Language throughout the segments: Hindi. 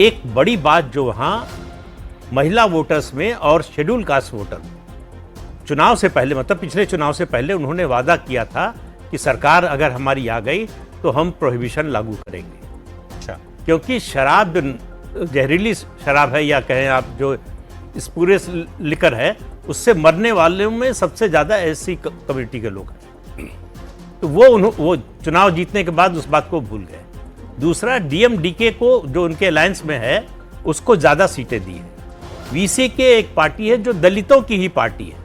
एक बड़ी बात जो वहाँ महिला वोटर्स में और शेड्यूल कास्ट वोटर में चुनाव से पहले, मतलब पिछले चुनाव से पहले उन्होंने वादा किया था कि सरकार अगर हमारी आ गई तो हम प्रोहिबिशन लागू करेंगे। अच्छा, क्योंकि शराब जो जहरीली शराब है या कहें आप जो इस पूरे लिकर है, उससे मरने वालों में सबसे ज़्यादा एससी कम्युनिटी के लोग हैं। तो वो चुनाव जीतने के बाद उस बात को भूल गए। दूसरा, डीएमडीके को जो उनके अलायंस में है उसको ज़्यादा सीटें दी है। वीसीके एक पार्टी है जो दलितों की ही पार्टी है,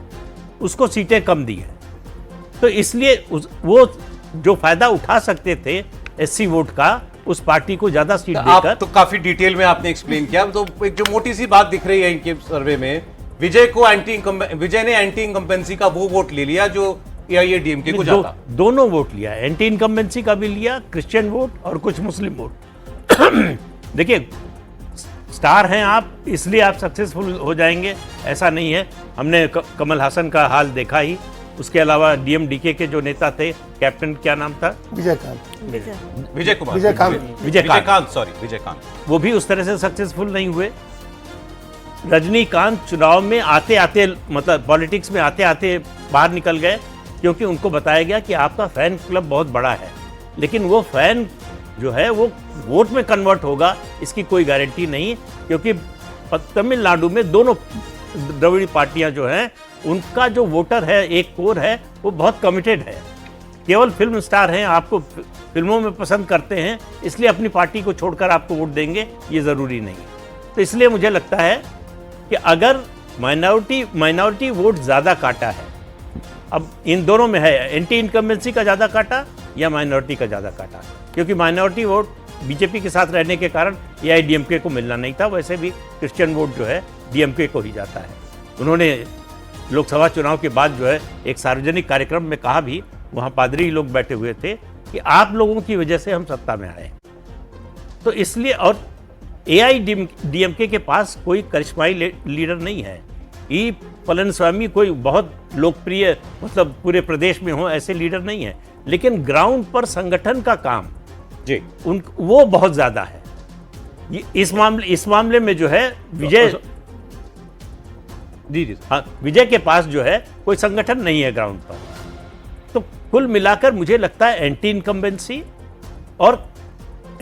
उसको सीटें कम दी है। तो इसलिए वो जो फायदा उठा सकते थे एससी वोट का, उस पार्टी को ज्यादा सीट देकर। आप तो काफी डिटेल में आपने एक्सप्लेन किया। तो एक जो मोटी सी बात दिख रही है इनके सर्वे में, विजय ने एंटी इनकम्बेंसी का वो वोट ले लिया जो एआईएडीएमके को जाता। दोनों वोट लिया, एंटी इनकम्बेंसी का भी लिया, क्रिश्चियन वोट और कुछ मुस्लिम वोट। देखिए, स्टार हैं आप, इसलिए आप सक्सेसफुल हो जाएंगे ऐसा नहीं है। हमने कमल हासन का हाल देखा ही। उसके अलावा डीएमडीके के जो नेता थे, कैप्टन क्या नाम था, विजयकांत, वो भी उस तरह से सक्सेसफुल नहीं हुए। रजनीकांत चुनाव में आते आते, मतलब पॉलिटिक्स में आते आते बाहर निकल गए, क्योंकि उनको बताया गया कि आपका फैन क्लब बहुत बड़ा है, लेकिन वो फैन जो है वो वोट में कन्वर्ट होगा इसकी कोई गारंटी नहीं। क्योंकि तमिलनाडु में दोनों द्रविड़ पार्टियां जो हैं, उनका जो वोटर है, एक कोर है, वो बहुत कमिटेड है। केवल फिल्म स्टार हैं, आपको फिल्मों में पसंद करते हैं, इसलिए अपनी पार्टी को छोड़कर आपको वोट देंगे, ये ज़रूरी नहीं। तो इसलिए मुझे लगता है कि अगर माइनॉरिटी वोट ज़्यादा काटा है, अब इन दोनों में है, एंटी इनकम्बेंसी का ज़्यादा काटा या माइनॉरिटी का ज़्यादा काटा। क्योंकि माइनॉरिटी वोट बीजेपी के साथ रहने के कारण एआईडीएमके को मिलना नहीं था। वैसे भी क्रिश्चियन वोट जो है डीएमके को ही जाता है। उन्होंने लोकसभा चुनाव के बाद जो है एक सार्वजनिक कार्यक्रम में कहा भी, वहाँ पादरी लोग बैठे हुए थे, कि आप लोगों की वजह से हम सत्ता में आए। तो इसलिए, और एआईडीएमके के पास कोई करिश्माई लीडर नहीं है। ई पलनस्वामी कोई बहुत लोकप्रिय, मतलब पूरे प्रदेश में हो ऐसे लीडर नहीं है, लेकिन ग्राउंड पर संगठन का काम जी वो बहुत ज्यादा है। ये इस मामले में जो है विजय विजय के पास जो है कोई संगठन नहीं है ग्राउंड पर। तो कुल मिलाकर मुझे लगता है एंटी इनकम्बेंसी और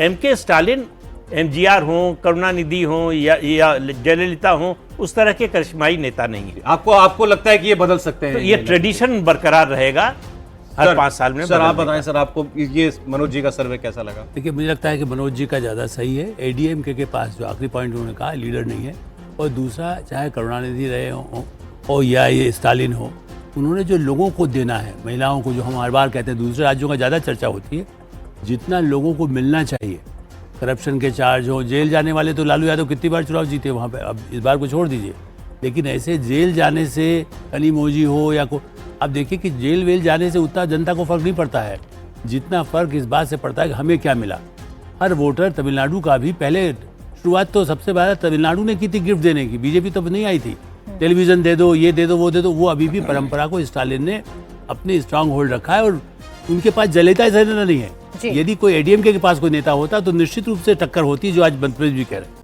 एमके स्टालिन, एमजीआर हो, करुणानिधि हो या जयललिता हो, उस तरह के करिश्माई नेता नहीं है। आपको लगता है कि ये बदल सकते हैं? तो ये ट्रेडिशन बरकरार रहेगा हर 5 साल में। सर आप बताएं, सर आपको ये मनोज जी का सर्वे कैसा लगा? देखिए, मुझे लगता है कि मनोज जी का ज़्यादा सही है। एडीएमके के पास जो आखिरी पॉइंट उन्होंने कहा, लीडर नहीं है। और दूसरा, चाहे करुणानिधि रहे हो या ये स्टालिन हो, उन्होंने जो लोगों को देना है, महिलाओं को, जो हम हर बार कहते हैं दूसरे राज्यों का ज़्यादा चर्चा होती है, जितना लोगों को मिलना चाहिए, करप्शन के चार्ज हो, जेल जाने वाले तो लालू यादव कितनी बार चुनाव जीते वहाँ पे, अब इस बार को छोड़ दीजिए। लेकिन ऐसे जेल जाने से कनीमोजी हो या आप देखिए कि जेल वेल जाने से उतना जनता को फर्क नहीं पड़ता है, जितना फर्क इस बात से पड़ता है कि हमें क्या मिला। हर वोटर, तमिलनाडु का भी पहले शुरुआत तो सबसे पहले तमिलनाडु ने की थी गिफ्ट देने की, बीजेपी तो नहीं आई थी। टेलीविजन दे दो, ये दे दो, वो दे दो। वो अभी भी परंपरा को स्टालिन ने अपने स्ट्रांग होल्ड रखा है और उनके पास जयललिता ऐसा नहीं है। यदि कोई एडीएमके के पास कोई नेता होता तो निश्चित रूप से टक्कर होती, जो आज मंत्री जी कह रहे हैं।